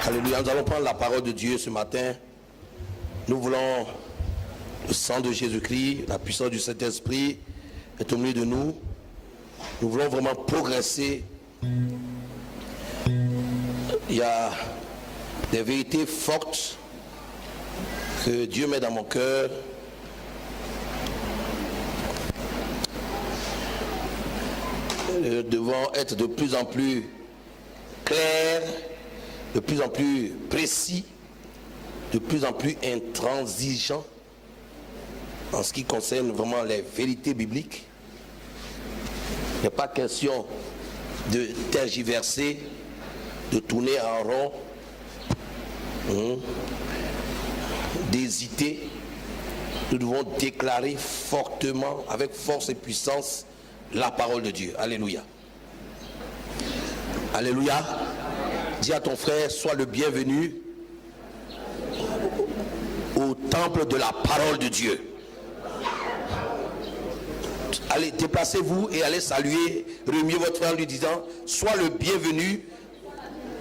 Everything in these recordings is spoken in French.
Alléluia, nous allons prendre la parole de Dieu ce matin. Nous voulons le sang de Jésus-Christ, la puissance du Saint-Esprit est au milieu de nous. Nous voulons vraiment progresser. Il y a des vérités fortes que Dieu met dans mon cœur. Nous devons être de plus en plus clairs, de plus en plus précis, de plus en plus intransigeants en ce qui concerne vraiment les vérités bibliques. Il n'y a pas question de tergiverser, de tourner en rond, d'hésiter. Nous devons déclarer fortement, avec force et puissance, la parole de Dieu. Alléluia. Alléluia. Dis à ton frère, sois le bienvenu au temple de la parole de Dieu. Allez, déplacez-vous et allez saluer, remuer votre frère en lui disant, sois le bienvenu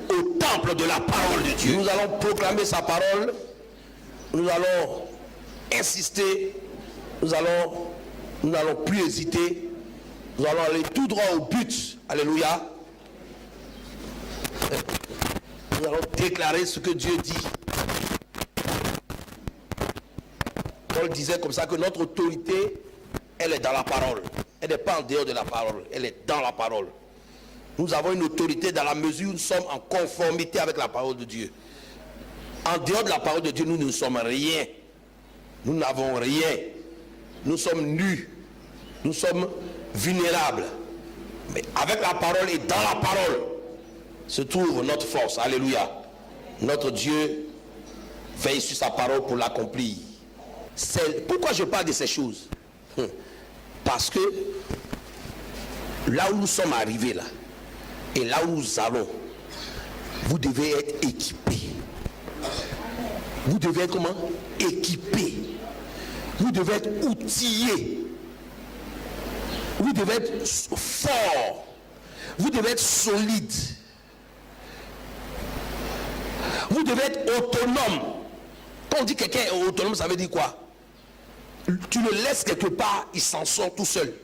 au temple de la parole de Dieu. Nous allons proclamer sa parole, nous allons insister, nous n'allons plus hésiter, nous allons aller tout droit au but. Alléluia. Nous allons déclarer ce que Dieu dit. Paul disait comme ça que notre autorité, elle est dans la parole. Elle n'est pas en dehors de la parole, elle est dans la parole. Nous avons une autorité dans la mesure où nous sommes en conformité avec la parole de Dieu. En dehors de la parole de Dieu, nous ne sommes rien. Nous n'avons rien. Nous sommes nus. Nous sommes vulnérables. Mais avec la parole et dans la parole se trouve notre force. Alléluia. Notre Dieu veille sur sa parole pour l'accomplir. Pourquoi je parle de ces choses? Parce que là où nous sommes arrivés là, et là où nous allons, vous devez être équipés. Vous devez être comment? Équipés. Vous devez être outillés. Vous devez être forts. Vous devez être solides. Vous devez être autonome. Quand on dit quelqu'un est autonome, ça veut dire quoi? Tu le laisses quelque part, il s'en sort tout seul.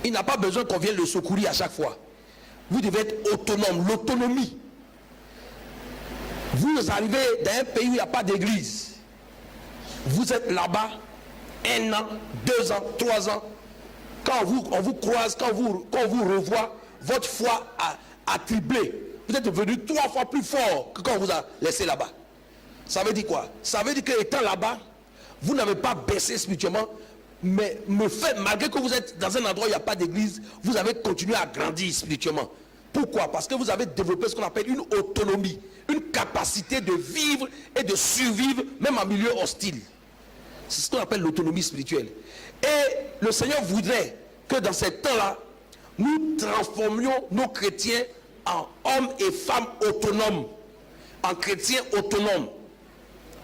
Il n'a pas besoin qu'on vienne le secourir à chaque fois. Vous devez être autonome. L'autonomie. Vous arrivez dans un pays où il n'y a pas d'église. Vous êtes là-bas 1 an, 2 ans, 3 ans. Quand on vous croise, quand on vous revoit, votre foi a triplé. Vous êtes devenu 3 fois plus fort que quand on vous a laissé là-bas. Ça veut dire quoi? Ça veut dire qu'étant là-bas, vous n'avez pas baissé spirituellement, mais malgré que vous êtes dans un endroit où il n'y a pas d'église, vous avez continué à grandir spirituellement. Pourquoi? Parce que vous avez développé ce qu'on appelle une autonomie, une capacité de vivre et de survivre même en milieu hostile. C'est ce qu'on appelle l'autonomie spirituelle. Et le Seigneur voudrait que dans ces temps-là, nous transformions nos chrétiens en hommes et femmes autonomes, en chrétiens autonomes.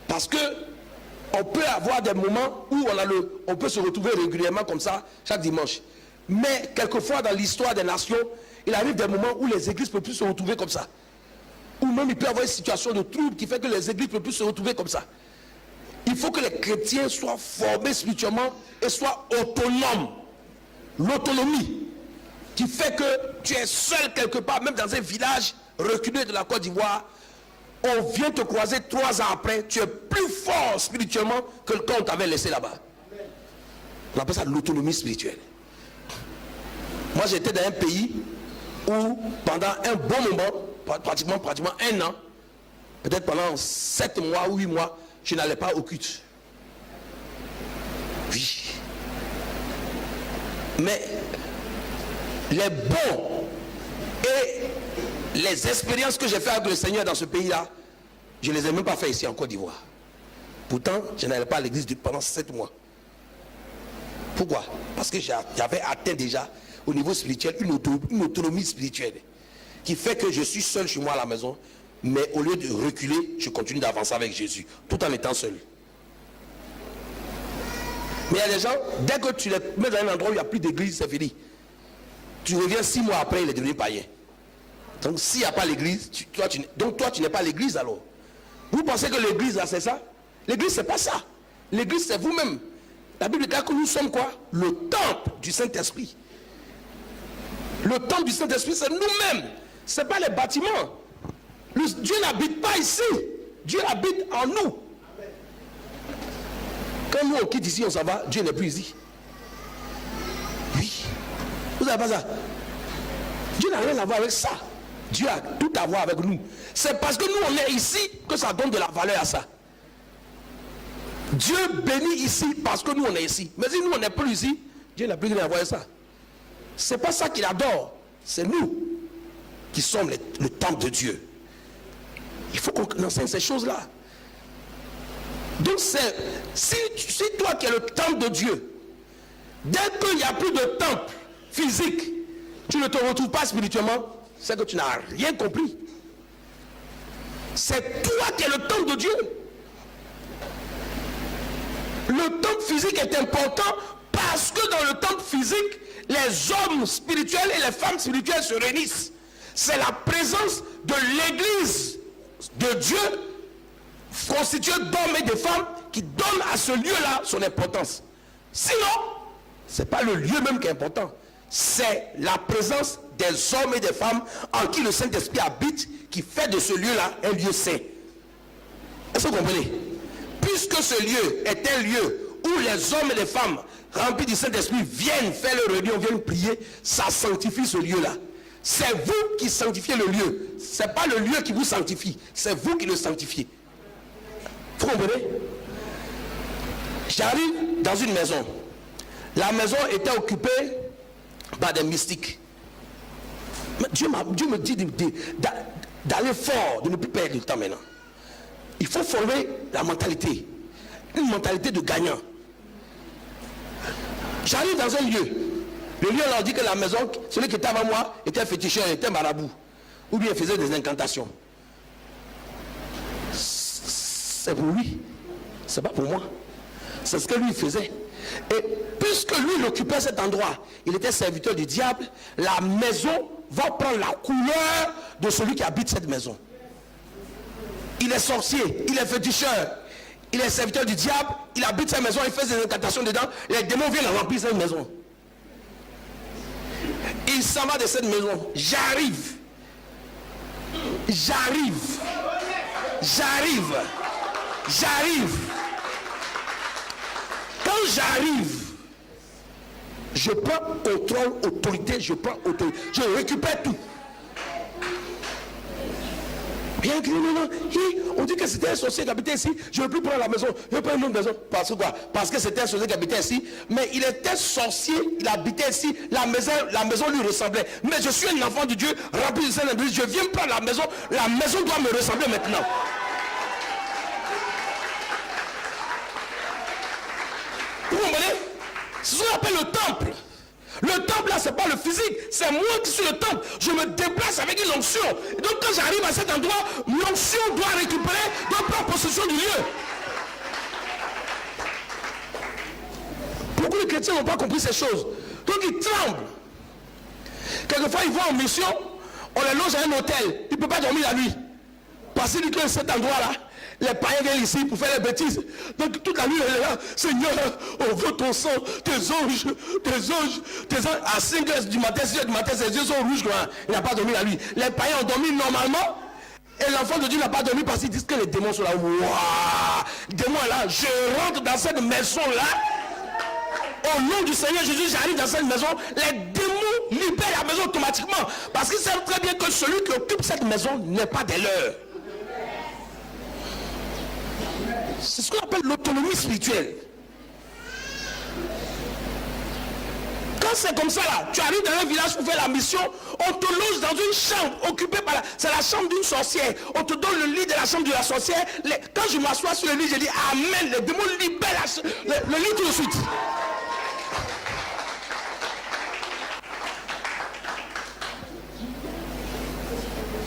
Parce que on peut avoir des moments où on peut se retrouver régulièrement comme ça, chaque dimanche. Mais quelquefois dans l'histoire des nations, il arrive des moments où les églises ne peuvent plus se retrouver comme ça. Ou même il peut y avoir une situation de trouble qui fait que les églises ne peuvent plus se retrouver comme ça. Il faut que les chrétiens soient formés spirituellement et soient autonomes. L'autonomie qui fait que tu es seul quelque part, même dans un village reculé de la Côte d'Ivoire, on vient te croiser 3 ans après, tu es plus fort spirituellement que quand on t'avait laissé là-bas. On appelle ça l'autonomie spirituelle. Moi j'étais dans un pays où pendant un bon moment, pratiquement 1 an, peut-être pendant 7 mois ou 8 mois, je n'allais pas au culte. Oui. Mais les bons et les expériences que j'ai fait avec le Seigneur dans ce pays-là, je ne les ai même pas fait ici en Côte d'Ivoire. Pourtant, je n'allais pas à l'église pendant 7 mois. Pourquoi? Parce que j'avais atteint déjà au niveau spirituel une autonomie spirituelle qui fait que je suis seul chez moi à la maison, mais au lieu de reculer, je continue d'avancer avec Jésus, tout en étant seul. Mais il y a des gens, dès que tu les mets dans un endroit où il n'y a plus d'église, c'est fini. Tu reviens 6 mois après, il est devenu païen. Donc s'il n'y a pas l'église, toi tu n'es pas l'église alors. Vous pensez que l'église là c'est ça? L'église c'est pas ça. L'église c'est vous-même. La Bible dit que nous sommes quoi? Le temple du Saint-Esprit. Le temple du Saint-Esprit c'est nous-mêmes. Ce n'est pas les bâtiments. Dieu n'habite pas ici. Dieu habite en nous. Quand nous on quitte ici, on s'en va, Dieu n'est plus ici. Oui. Vous savez pas ça? Dieu n'a rien à voir avec ça. Dieu a tout à voir avec nous. C'est parce que nous on est ici que ça donne de la valeur à ça. Dieu bénit ici parce que nous on est ici. Mais si nous on n'est plus ici, Dieu n'a plus rien à voir avec ça. C'est pas ça qu'il adore. C'est nous qui sommes le temple de Dieu. Il faut qu'on enseigne ces choses-là. Donc si toi qui es le temple de Dieu, dès qu'il n'y a plus de temple physique, tu ne te retrouves pas spirituellement, c'est que tu n'as rien compris. C'est toi qui es le temple de Dieu. Le temple physique est important parce que dans le temple physique, les hommes spirituels et les femmes spirituelles se réunissent. C'est la présence de l'église de Dieu constituée d'hommes et de femmes qui donne à ce lieu-là son importance. Sinon, ce n'est pas le lieu même qui est important. C'est la présence des hommes et des femmes en qui le Saint-Esprit habite qui fait de ce lieu-là un lieu saint. Est-ce que vous comprenez? Puisque ce lieu est un lieu où les hommes et les femmes remplis du Saint-Esprit viennent faire leur réunion, viennent prier, ça sanctifie ce lieu-là. C'est vous qui sanctifiez le lieu. Ce n'est pas le lieu qui vous sanctifie, c'est vous qui le sanctifiez. Vous comprenez? J'arrive dans une maison. La maison était occupée par des mystiques. Mais Dieu me dit d'aller fort, de ne plus perdre du temps maintenant. Il faut former la mentalité. Une mentalité de gagnant. J'arrive dans un lieu. Le lieu leur dit que la maison, celui qui était avant moi, était féticheur, était marabout. Ou bien faisait des incantations. C'est pour lui. C'est pas pour moi. C'est ce que lui faisait. Et puisque lui il occupait cet endroit, il était serviteur du diable, la maison va prendre la couleur de celui qui habite cette maison. Il est sorcier, il est féticheur, il est serviteur du diable, il habite cette maison, il fait des incantations dedans, les démons viennent remplir cette maison. Il s'en va de cette maison. J'arrive. Quand j'arrive, je prends contrôle, autorité, je récupère tout. Bien que non, on dit que c'était un sorcier qui habitait ici, je ne veux plus prendre la maison, je veux prendre une autre maison. Parce que quoi? Parce que c'était un sorcier qui habitait ici, mais il était sorcier, il habitait ici, la maison lui ressemblait. Mais je suis un enfant de Dieu, rempli de Saint-Esprit, je viens prendre la maison doit me ressembler maintenant. Vous comprenez? C'est ce qu'on appelle le temple. Le temple là, c'est pas le physique, c'est moi qui suis le temple. Je me déplace avec une onction. Et donc quand j'arrive à cet endroit, l'onction doit récupérer, doit prendre possession du lieu. Beaucoup de chrétiens n'ont pas compris ces choses. Donc ils tremblent. Quelquefois ils vont en mission, on les loge à un hôtel, ils ne peuvent pas dormir la nuit. Parce qu'ils disent que cet endroit-là, les païens viennent ici pour faire les bêtises. Donc toute la nuit, elle est là. Seigneur, on veut ton sang, tes anges. À 5h du matin, 6h du matin, ses yeux sont rouges. Il n'a pas dormi la nuit. Les païens ont dormi normalement. Et l'enfant de Dieu n'a pas dormi parce qu'ils disent que les démons sont là. Waouh! Les démons sont là. Je rentre dans cette maison-là. Au nom du Seigneur Jésus, j'arrive dans cette maison. Les démons libèrent la maison automatiquement. Parce qu'ils savent très bien que celui qui occupe cette maison n'est pas des leurs. C'est ce qu'on appelle l'autonomie spirituelle. Quand c'est comme ça là, tu arrives dans un village pour faire la mission, on te loge dans une chambre occupée par c'est la chambre d'une sorcière. On te donne le lit de la chambre de la sorcière. Quand je m'assois sur le lit, je dis Amen. Les démons libèrent le lit tout de suite.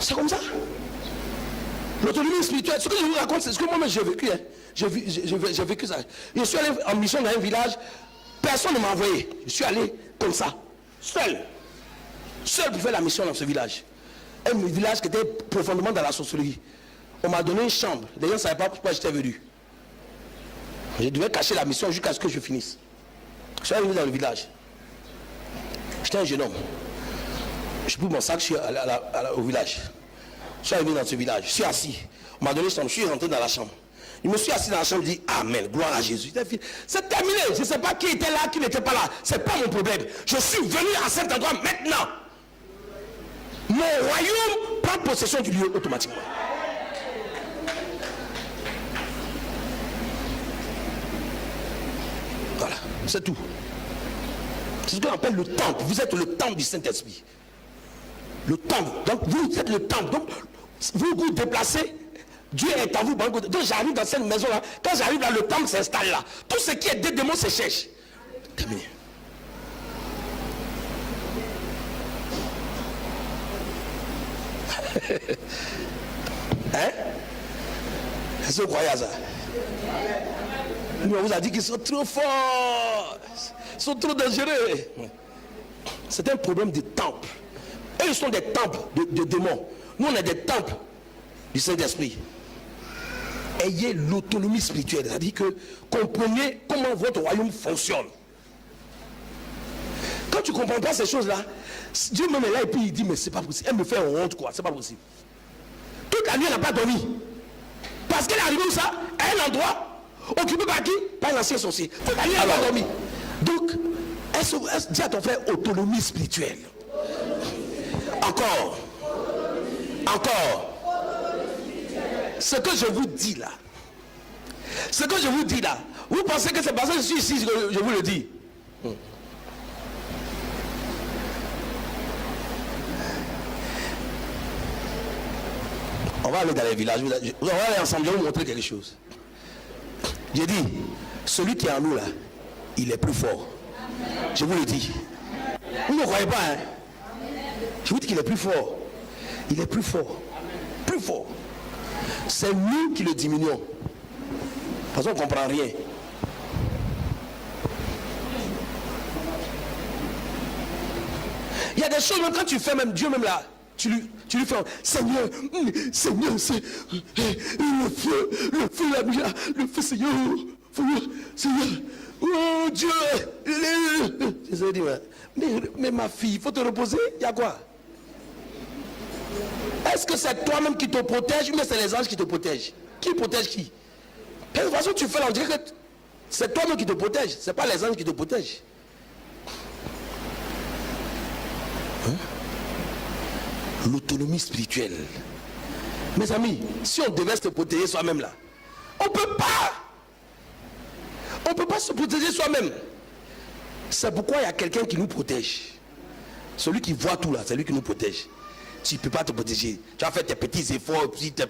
C'est comme ça. L'autonomie spirituelle, ce que je vous raconte, c'est ce que moi-même j'ai vécu. Hein. J'ai vécu ça. Je suis allé en mission dans un village, personne ne m'a envoyé. Je suis allé comme ça, seul pour faire la mission dans ce village. un village qui était profondément dans la sorcellerie. On m'a donné une chambre. Les gens ne savaient pas pourquoi j'étais venu. Je devais cacher la mission jusqu'à ce que je finisse. Je suis arrivé dans le village. J'étais un jeune homme. Je pris mon sac, je suis au village. Je suis arrivé dans ce village. Je suis assis. On m'a donné une chambre. Je suis rentré dans la chambre. Je me suis assis dans la chambre et dit Amen, gloire à Jésus. C'est terminé. Je ne sais pas qui était là, qui n'était pas là. Ce n'est pas mon problème. Je suis venu à cet endroit maintenant. Mon royaume prend possession du lieu automatiquement. Voilà, c'est tout. C'est ce qu'on appelle le temple. Vous êtes le temple du Saint-Esprit. Le temple. Donc vous êtes le temple. Donc vous vous déplacez. Dieu est en vous. Donc j'arrive dans cette maison-là. Quand j'arrive là, le temple s'installe là. Tout ce qui est des démons se cherche. Terminé. Hein? Est-ce que vous croyez à ça? Mais on vous a dit qu'ils sont trop forts. Ils sont trop dangereux. C'est un problème de temple. Eux, ils sont des temples de démons. Nous, on est des temples du Saint-Esprit. Ayez l'autonomie spirituelle. C'est-à-dire que comprenez comment votre royaume fonctionne. Quand tu ne comprends pas ces choses-là, Dieu même est là et puis il dit, mais c'est pas possible. Elle me fait honte, quoi. C'est pas possible. Toute la nuit, elle n'a pas dormi. Parce qu'elle est arrivée où ça? À un endroit occupé par qui? Par un ancien sorcier. Toute la nuit, elle n'a pas dormi. Donc, dis à ton frère autonomie spirituelle. Encore. Ce que je vous dis là, vous pensez que c'est parce que je suis ici que je vous le dis? On va aller dans les villages, on va aller ensemble, je vais vous montrer quelque chose. J'ai dit, celui qui est en nous là, il est plus fort. Je vous le dis. Vous ne croyez pas, hein? Je vous dis qu'il est plus fort. Il est plus fort. Plus fort. C'est nous qui le diminuons. Parce qu'on ne comprend rien. Il y a des choses, même quand tu fais, même Dieu même là, tu lui fais, Seigneur, c'est le feu, le feu, Seigneur, oh Dieu, je dis, mais ma fille, il faut te reposer, il y a quoi? Est-ce que c'est toi-même qui te protège ou c'est les anges qui te protègent? Qui protège qui? De toute façon, tu fais là, on dirait que c'est toi-même qui te protège, c'est pas les anges qui te protègent. L'autonomie spirituelle. Mes amis, si on devait se protéger soi-même là, on ne peut pas. On ne peut pas se protéger soi-même. C'est pourquoi il y a quelqu'un qui nous protège. Celui qui voit tout là, c'est lui qui nous protège. Tu ne peux pas te protéger. Tu as fait tes petits efforts, tes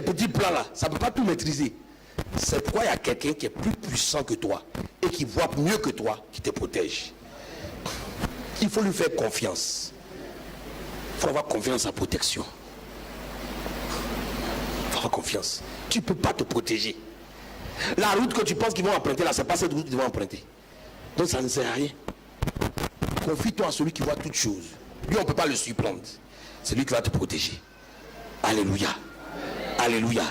petits plans là, ça ne peut pas tout maîtriser. C'est pourquoi il y a quelqu'un qui est plus puissant que toi et qui voit mieux que toi, qui te protège. Il faut lui faire confiance. Il faut avoir confiance en sa protection. Il faut avoir confiance. Tu ne peux pas te protéger. La route que tu penses qu'ils vont emprunter là, c'est pas cette route qu'ils vont emprunter. Donc ça ne sert à rien. Confie-toi à celui qui voit toutes choses. Lui, on ne peut pas le surprendre. C'est lui qui va te protéger. Alléluia. Alléluia.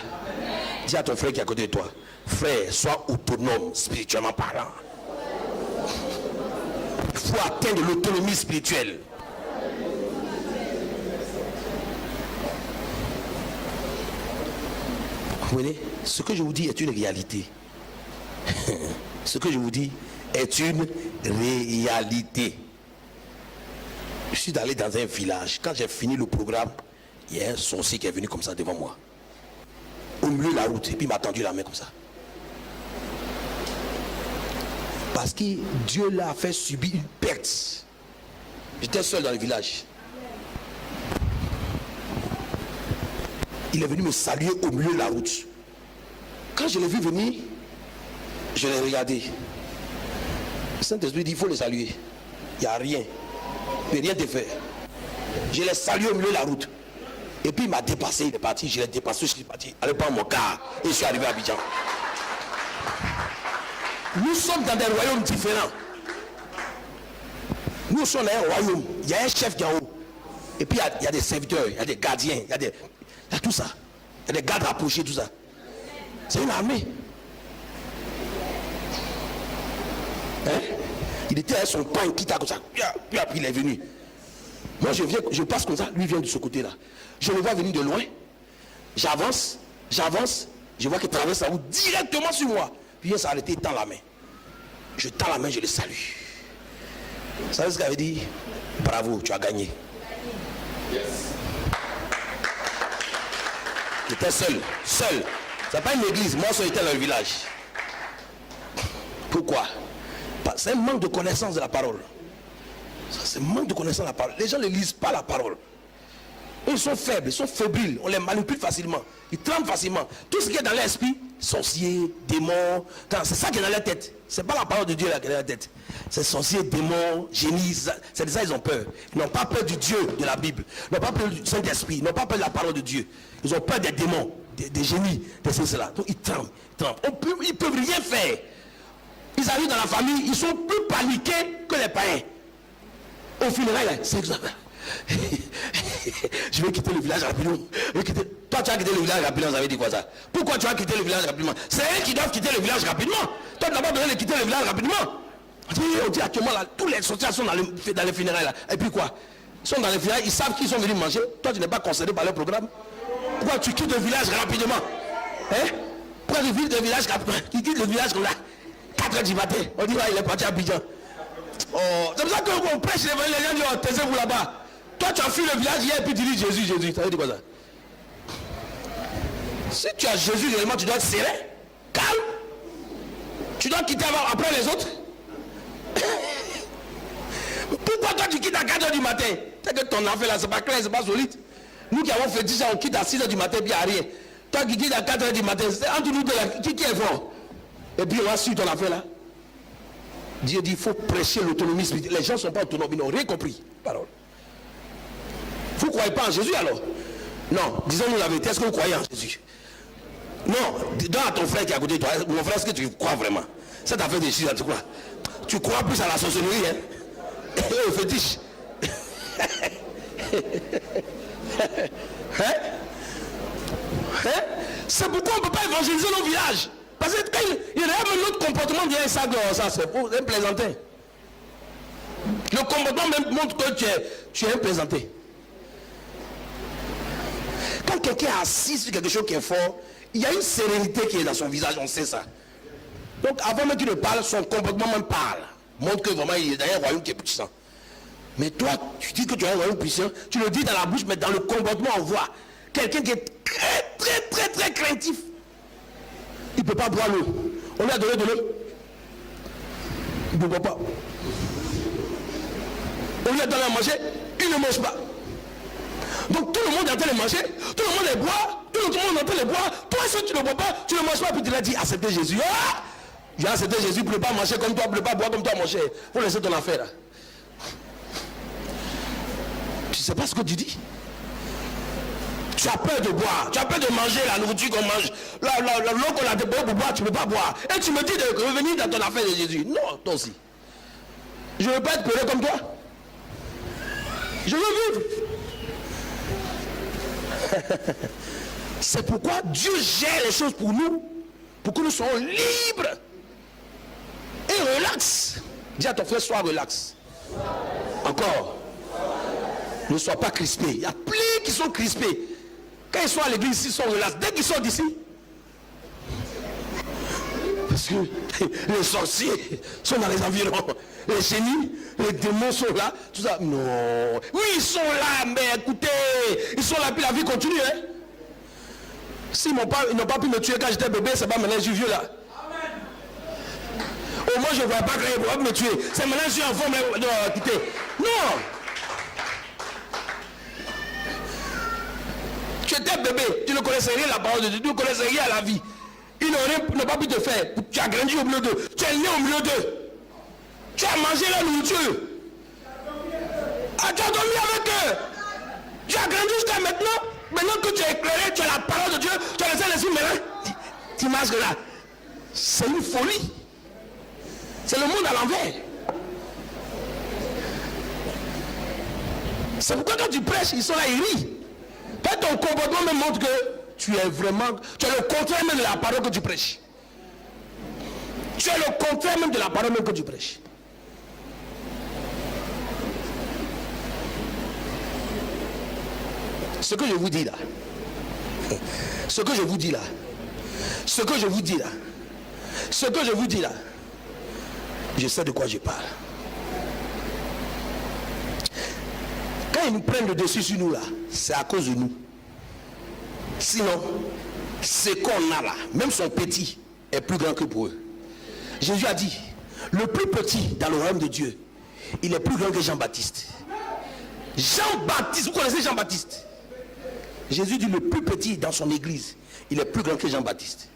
Dis à ton frère qui est à côté de toi, frère, sois autonome spirituellement parlant. Il faut atteindre l'autonomie spirituelle. Vous comprenez? Ce que je vous dis est une réalité. Ce que je vous dis est une réalité. Je suis allé dans un village. Quand j'ai fini le programme, il y a un sorcier qui est venu comme ça devant moi. Au milieu de la route. Et puis il m'a tendu la main comme ça. Parce que Dieu l'a fait subir une perte. J'étais seul dans le village. Il est venu me saluer au milieu de la route. Quand je l'ai vu venir, je l'ai regardé. Le Saint-Esprit dit, il faut le saluer. Il n'y a rien. Il ne peut rien te faire. Je l'ai salué au milieu de la route. Et puis il m'a dépassé, il est parti. Je l'ai dépassé, je suis parti. Allez prendre mon car. Et je suis arrivé à Abidjan. Nous sommes dans des royaumes différents. Nous sommes dans un royaume. Il y a un chef qui est en haut. Et puis il y a des serviteurs, il y a des gardiens, il y a tout ça. Il y a des gardes rapprochés, tout ça. C'est une armée. Hein? Il était à son pain, qui t'a comme ça. Puis après il est venu. Moi je passe comme ça, lui vient de ce côté-là. Je le vois venir de loin. J'avance, je vois qu'il traverse la route directement sur moi. Puis il vient s'arrêter, il tend la main. Je tends la main, je le salue. Vous savez ce qu'il avait dit? Bravo, tu as gagné. J'étais seul. C'est pas une église, moi seul j'étais dans le village. Pourquoi? C'est un manque de connaissance de la parole. C'est un manque de connaissance de la parole. Les gens ne lisent pas la parole. Ils sont faibles, ils sont fébriles, on les manipule facilement, ils tremblent facilement. Tout ce qui est dans l'esprit, sorciers, démons, c'est ça qui est dans leur tête. C'est pas la parole de Dieu là qui est dans leur tête. C'est sorciers, démons, génies, c'est de ça ils ont peur. Ils n'ont pas peur du Dieu de la Bible, ils n'ont pas peur du Saint-Esprit, ils n'ont pas peur de la parole de Dieu. Ils ont peur des démons, des génies, de cela. Donc ils tremblent. Ils ne peuvent rien faire. Ils arrivent dans la famille, ils sont plus paniqués que les païens. Au funérailles, c'est ça. Je vais quitter le village rapidement. Toi tu as quitté le village rapidement, ça veut dire quoi ça? Pourquoi tu as quitté le village rapidement? C'est eux qui doivent quitter le village rapidement. Toi tu n'as pas besoin de quitter le village rapidement. On dit actuellement là, tous les sorciers sont dans les funérailles là. Et puis quoi? Ils sont dans les funérailles, ils savent qu'ils sont venus manger. Toi tu n'es pas concerné par leur programme. Pourquoi tu quittes le village rapidement? Hein? Pourquoi tu quittes le village rapidement? Tu quittes le village comme là, 4h du matin. On dit il est parti à Abidjan. Oh, c'est pour ça qu'on prêche l'évangile, les gens disent, oh, taisez-vous là-bas. Toi, tu as fui le village hier et puis tu dis Jésus. Ça veut dire quoi ça? Si tu as Jésus, réellement, tu dois être serré, calme. Tu dois quitter avant, après les autres. Pourquoi toi, tu quittes à 4h du matin? C'est que ton affaire là, c'est pas clair, c'est pas solide. Nous qui avons fait 10 ans, on quitte à 6h du matin, puis il n'y a rien. Toi qui quittes à 4h du matin, c'est entre nous deux, qui est fort? Et puis on va suivre ton affaire là. Dieu dit, il faut prêcher l'autonomie spirituelle. Les gens ne sont pas autonomes, ils n'ont rien compris. Parole. Vous ne croyez pas en Jésus alors? Non, disons-nous la vérité, est-ce que vous croyez en Jésus? Non, dis à ton frère qui est à côté de toi, mon frère, est-ce que tu crois vraiment? Cette affaire de Jésus, tu crois? Tu crois plus à la sorcellerie, hein? Et au fétiche. C'est pourquoi on ne peut pas évangéliser nos villages. Parce que quand il y a même notre comportement vient ça, c'est pour un plaisantin. Le comportement même montre que tu es un plaisantin. Quand quelqu'un est assis sur quelque chose qui est fort, il y a une sérénité qui est dans son visage, on sait ça. Donc avant même qu'il ne parle, son comportement même parle. Montre que vraiment il est dans un royaume qui est puissant. Mais toi, tu dis que tu as un royaume puissant, tu le dis dans la bouche, mais dans le comportement on voit quelqu'un qui est très craintif. Il ne peut pas boire l'eau. On lui a donné de l'eau. Il ne boit pas. On lui a donné à manger, il ne mange pas. Donc tout le monde est en train de manger, tout le monde est boire, tout le monde est en train de boire. Toi, si tu ne bois pas, tu ne manges pas, puis tu l'as dit, acceptez Jésus. Ah! J'ai accepté Jésus pour ne pas manger comme toi, pour ne pas boire comme toi, mon cher. Il faut laisser ton affaire là. Tu ne sais pas ce que tu dis? Tu as peur de boire, tu as peur de manger la nourriture qu'on mange. L'eau qu'on a débordé pour boire, tu ne peux pas boire. Et tu me dis de revenir dans ton affaire de Jésus. Non, toi aussi. Je ne veux pas être peureux comme toi. Je veux vivre. C'est pourquoi Dieu gère les choses pour nous, pour que nous soyons libres et relax. Dis à ton frère, sois relax. Encore. Ne sois pas crispé. Il y a plein qui sont crispés. Quand ils sont à l'église, ils sont relax. Dès qu'ils sortent d'ici, parce que les sorciers sont dans les environs, les génies, les démons sont là, tout ça. Non. Oui, ils sont là, mais écoutez, ils sont là, puis la vie continue. Hein? S'ils n'ont pas pu me tuer quand j'étais bébé, c'est pas maintenant que je suis vieux là. Au moins, je ne vois pas qu'ils ne peuvent me tuer. C'est maintenant que je suis enfant, mais non, écoutez. Non. Tu étais bébé, tu ne connaissais rien à la parole de Dieu, tu ne connaissais rien à la vie. Ils n'ont pas pu te faire. Tu as grandi au milieu d'eux. Tu es né au milieu d'eux. Tu as mangé la nourriture. Ah, tu as dormi avec eux. Tu as grandi jusqu'à maintenant. Maintenant que tu es éclairé, tu as la parole de Dieu, tu as laissé l'esprit maintenant. Tu marches là. C'est une folie. C'est le monde à l'envers. C'est pourquoi quand tu prêches, ils sont là, ils rient. Peut-être ton comportement me montre que tu es le contraire même de la parole que tu prêches. Tu es le contraire même de la parole même que tu prêches. Ce que je vous dis là, ce que je vous dis là, ce que je vous dis là, ce que je vous dis là, je sais de quoi je parle. Quand ils nous prennent le dessus sur nous là, c'est à cause de nous. Sinon, ce qu'on a là, même son petit, est plus grand que pour eux. Jésus a dit, le plus petit dans le royaume de Dieu, il est plus grand que Jean-Baptiste. Jean-Baptiste, vous connaissez Jean-Baptiste? Jésus dit le plus petit dans son église, il est plus grand que Jean-Baptiste.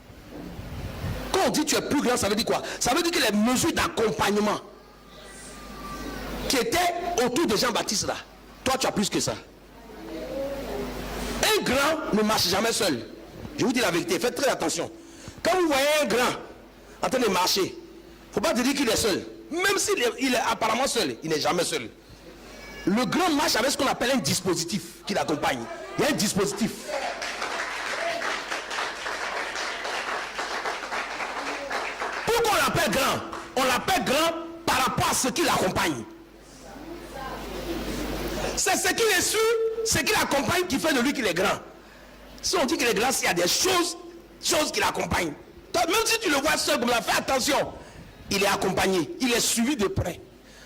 Quand on dit tu es plus grand, ça veut dire quoi? Ça veut dire que les mesures d'accompagnement qui étaient autour de Jean-Baptiste là, toi tu as plus que ça. Un grand ne marche jamais seul. Je vous dis la vérité, faites très attention. Quand vous voyez un grand en train de marcher, il ne faut pas te dire qu'il est seul. Même s'il est apparemment seul, il n'est jamais seul. Le grand marche avec ce qu'on appelle un dispositif qui l'accompagne. Il y a un dispositif. Pourquoi on l'appelle grand? On l'appelle grand par rapport à ce qui l'accompagne. C'est ce qui est sûr, ce qui l'accompagne qui fait de lui qu'il est grand. Si on dit qu'il est grand, il y a des choses qui l'accompagnent. Même si tu le vois seul comme ça, fais attention. Il est accompagné, il est suivi de près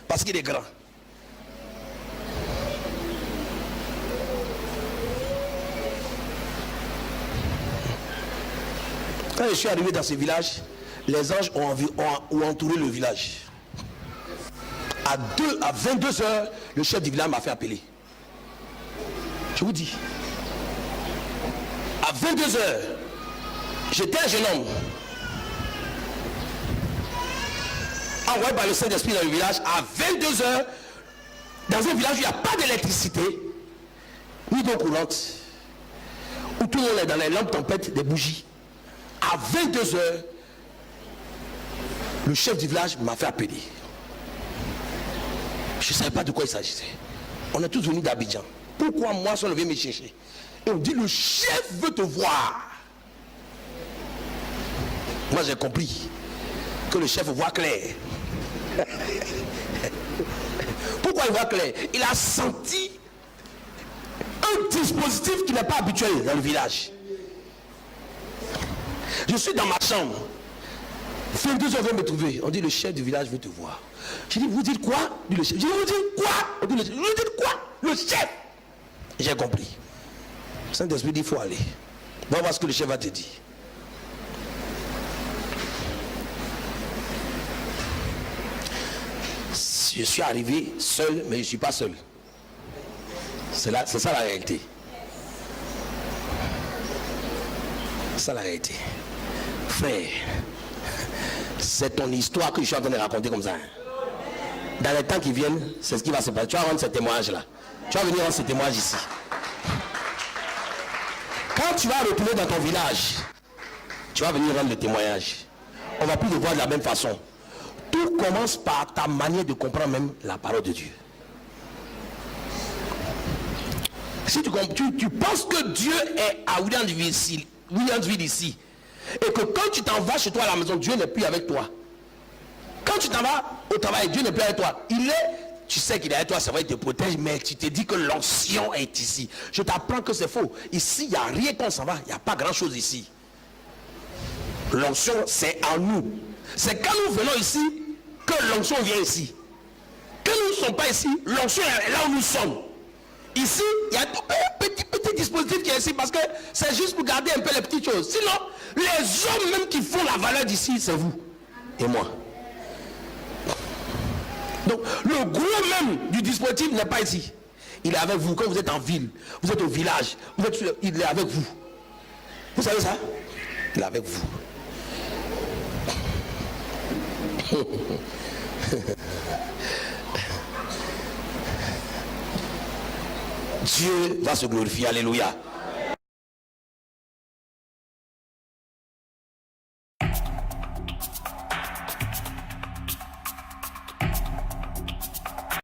parce qu'il est grand. Quand je suis arrivé dans ce village, les anges ont entouré le village. À 22 heures, le chef du village m'a fait appeler. Je vous dis, à 22 heures, j'étais un jeune homme envoyé par le Saint-Esprit dans le village. À 22 heures, dans un village où il n'y a pas d'électricité ni d'eau courante, où tout le monde est dans les lampes tempêtes des bougies. À 22 heures, le chef du village m'a fait appeler. Je ne savais pas de quoi il s'agissait. On est tous venus d'Abidjan. Pourquoi moi, si on vient me chercher? Et on dit, le chef veut te voir. Moi, j'ai compris que le chef voit clair. Pourquoi il voit clair? Il a senti un dispositif qui n'est pas habituel dans le village. Je suis dans ma chambre. 22 heures vient me trouver. On dit le chef du village veut te voir. Je dis, vous dites quoi? Dit le chef. Je dis, vous dites quoi? On dit, vous dites quoi? Le chef. J'ai compris. Le Saint-Esprit dit, il faut aller. On va voir ce que le chef va te dire. Je suis arrivé seul, mais je ne suis pas seul. C'est ça la réalité. C'est ça la réalité. Frère, c'est ton histoire que je suis en train de raconter comme ça. Dans les temps qui viennent, c'est ce qui va se passer. Tu vas rendre ce témoignage-là. Tu vas venir rendre ce témoignage ici. Quand tu vas retourner dans ton village, tu vas venir rendre le témoignage. On ne va plus le voir de la même façon. Tout commence par ta manière de comprendre même la parole de Dieu. Si tu penses que Dieu est à Williamsville ici, et que quand tu t'en vas chez toi à la maison, Dieu n'est plus avec toi. Quand tu t'en vas au travail, Dieu n'est plus avec toi. Tu sais qu'il est avec toi, ça va, il te protège, mais tu te dis que l'onction est ici. Je t'apprends que c'est faux. Ici, il n'y a rien quand on s'en va, il n'y a pas grand chose ici. L'onction, c'est en nous. C'est quand nous venons ici que l'onction vient ici. Quand nous ne sommes pas ici, l'onction est là où nous sommes. Ici, il y a un petit dispositif qui est ici parce que c'est juste pour garder un peu les petites choses. Sinon, les hommes même qui font la valeur d'ici, c'est vous et moi. Donc, le gros même du dispositif n'est pas ici. Il est avec vous. Quand vous êtes en ville, vous êtes au village, il est avec vous. Vous savez ça? Il est avec vous. Dieu va se glorifier. Alléluia.